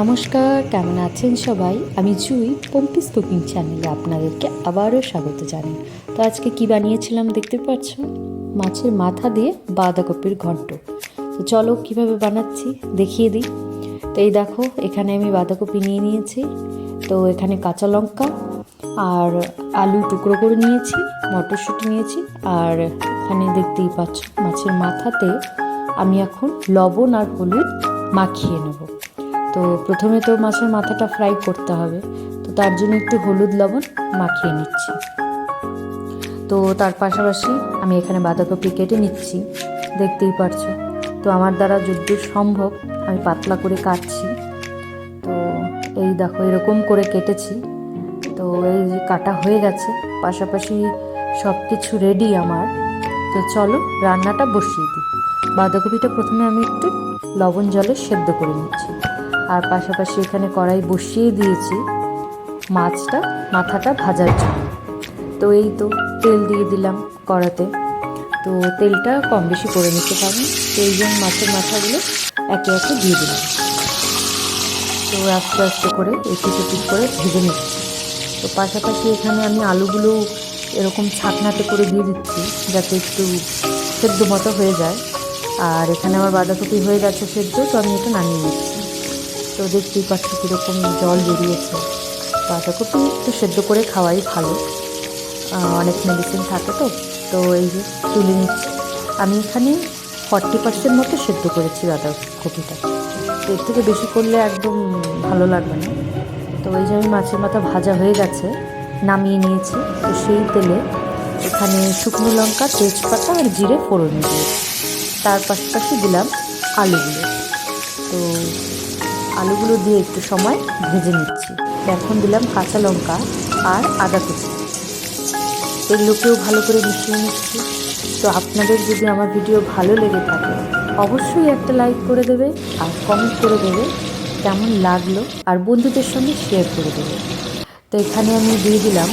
নমস্কার, কেমন আছেন সবাই? আমি জুই পম্পিস কুকিং চ্যানেলে আপনাদেরকে আবারও স্বাগত জানাই। তো আজকে কি বানিয়েছিলাম দেখতে পাচ্ছ, মাছের মাথা দিয়ে বাঁধাকপির ঘন্ট। তো চলো কীভাবে বানাচ্ছি দেখিয়ে দিই। তো এই দেখো, এখানে আমি বাঁধাকপি নিয়ে নিয়েছি। তো এখানে কাঁচা লঙ্কা আর আলু টুকরো করে নিয়েছি, মটরশুঁটি নিয়েছি, আর এখানে দেখতেই পাচ্ছ মাছের মাথাতে আমি এখন লবণ আর হলুদ মাখিয়ে নেব। তো প্রথমে তো মাছের মাথাটা ফ্রাই করতে হবে, তো তার জন্য একটু হলুদ লবণ মাখিয়ে নিচ্ছি। তো তার পাশাপাশি আমি এখানে বাঁধাকপি কেটে নিচ্ছি, দেখতেই পারছো। তো আমার দ্বারা যতদূর সম্ভব আমি পাতলা করে কাটছি। তো এই দেখো, এরকম করে কেটেছি। তো এই যে কাটা হয়ে গেছে, পাশাপাশি সব কিছু রেডি আমার। তো চলো রান্নাটা বসিয়ে দিই। বাঁধাকপিটা প্রথমে আমি একটু লবণ জলে সেদ্ধ করে নিচ্ছি, আর পাশাপাশি এখানে কড়াই বসিয়ে দিয়েছি মাথাটা ভাজার জন্য। তো এই তো তেল দিয়ে দিলাম কড়াতে। তো তেলটা কম বেশি করে নিতে পারেন। তো এই জন্য মাছের মাথাগুলো একে একে দিয়ে দিলাম। তো আস্তে আস্তে করে একটু করে ভেজে নিচ্ছি। তো পাশাপাশি এখানে আমি আলুগুলো এরকম ছাকনাতে করে দিয়ে দিচ্ছি, যাতে একটু সেদ্ধ মতো হয়ে যায়। আর এখানে আমার বাঁধাকপি হয়ে গেছে সেদ্ধ, তো আমি এটা নামিয়ে নিচ্ছি। তো দেখতেই পাচ্ছি কীরকম জল বেরিয়েছে। বাঁধাকপি একটু সেদ্ধ করে খাওয়াই ভালো, অনেক মেডিসিন থাকে তো। তো এই যে তুলে নিচ্ছি। আমি এখানে 40% মতো সেদ্ধ করেছি বাঁধাকপিটা। তো এর থেকে বেশি করলে একদম ভালো লাগবে না। তো এই যে আমি মাছের মাথা ভাজা হয়ে গেছে, নামিয়ে নিয়েছি। তো সেই তেলে এখানে শুকনো লঙ্কা, তেজপাতা আর জিরে ফোড়ন দিয়েছি। তার পাশাপাশি দিলাম আলুগুলো। তো আলুগুলো দিয়ে একটু সময় ভেজে নিচ্ছি। এখন দিলাম কাঁচা লঙ্কা আর আদা কুচি, এগুলোকেও ভালো করে মিশিয়ে নিচ্ছি। তো আপনাদের যদি আমার ভিডিও ভালো লেগে থাকে অবশ্যই একটা লাইক করে দেবে, আর কমেন্ট করে দেবে কেমন লাগলো, আর বন্ধুদের সঙ্গে শেয়ার করে দেবে। তো এখানে আমি দিয়ে দিলাম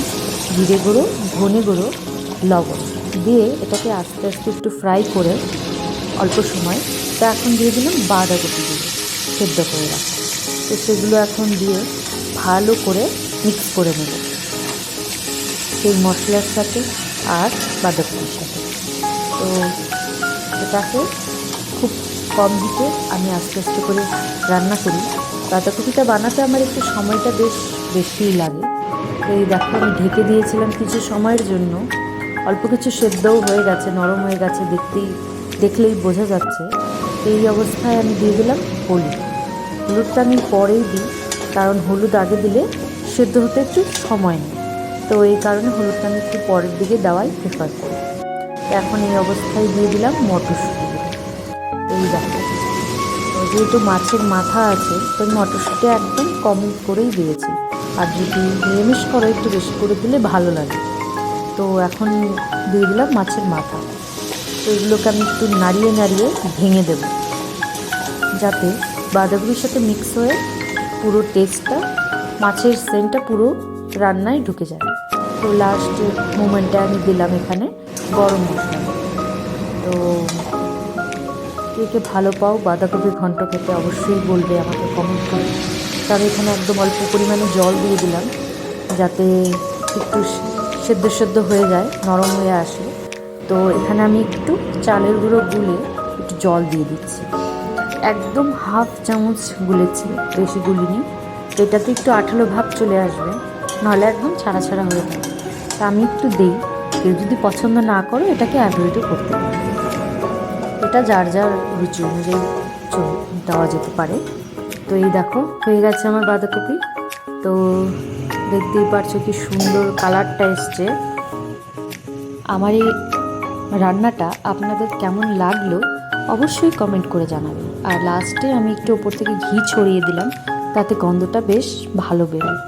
জিরে গুঁড়ো, ধনে গুঁড়ো, লবণ দিয়ে এটাকে আস্তে আস্তে একটু ফ্রাই করে অল্প সময়। তো এখন দিয়ে দিলাম বাঁধাকপিগুলো সেদ্ধ করে রাখা। তো সেগুলো এখন দিয়ে ভালো করে মিক্স করে নেব সেই মশলার সাথে আর বাঁধাকপির সাথে। তো এটাকে খুব কম হিটে আমি আস্তে আস্তে করে রান্না করি। বাঁধাকপিটা বানাতে আমার একটু সময়টা বেশ বেশিই লাগে। তো এই দেখো, আমি ঢেকে দিয়েছিলাম কিছু সময়ের জন্য। অল্প কিছু সেদ্ধও হয়ে গেছে, নরম হয়ে গেছে, দেখলেই বোঝা যাচ্ছে। এই অবস্থায় আমি দিয়ে দিলাম হলুদটা আমি পরেই দিই, কারণ হলুদ আগে দিলে সেদ্ধ হতে একটু সময় নেয়। তো এই কারণে হলুদটা আমি একটু পরের দিকে দেওয়াই প্রেফার করি। এখন এই অবস্থায় দিয়ে দিলাম মটরশুঁটি। এই দেখো, যেহেতু মাছের মাথা আছে, তো মটরশুঁটি একদম কম করেই দিয়েছি। আর যদি নিরামিষ করো একটু বেশি করে দিলে ভালো লাগে। তো এখন দিয়ে দিলাম মাছের মাথা। তো এগুলোকে আমি একটু নাড়িয়ে নাড়িয়ে ভেঙে দেব, যাতে বাঁধাকপির সাথে মিক্স হয়ে পুরো টেস্টটা, মাছের সেন্টটা পুরো রান্নায় ঢুকে যায়। তো লাস্ট মোমেন্টে আমি দিলাম এখানে গরম মশলা। তো কে ভালো পাও বাঁধাকপির ঘন্ট খেতে অবশ্যই বলবে আমাকে কমেন্ট করে। তো আমি এখানে একদম অল্প পরিমাণে জল দিয়ে দিলাম, যাতে একটু সেদ্ধ হয়ে যায়, নরম হয়ে আসে। তো এখানে আমি একটু চালের গুঁড়ো গুলে একটু জল দিয়ে দিচ্ছি, একদম হাফ চামচ গুলেছি, বেশি গুলিনি। তো এটাতে একটু আঠালো ভাব চলে আসবে, নাহলে একদম ছাড়া ছাড়া হয়ে থাকে। তা আমি একটু দিই। কেউ যদি পছন্দ না করো এটাকে অ্যাভয়েডও করতে পারে, এটা যার যার রুচি অনুযায়ী দেওয়া যেতে পারে। তো এই দেখো, হয়ে গেছে আমার বাঁধাকপি। তো দেখতেই পারছো কি সুন্দর কালারটা এসছে। আমার এই রান্নাটা আপনাদের কেমন লাগলো অবশ্যই কমেন্ট করে জানাবেন। আর লাস্টে আমি একটু ওপর থেকে ঘি ছড়িয়ে দিলাম, তাতে গন্ধটা বেশ ভালো বেরোয়।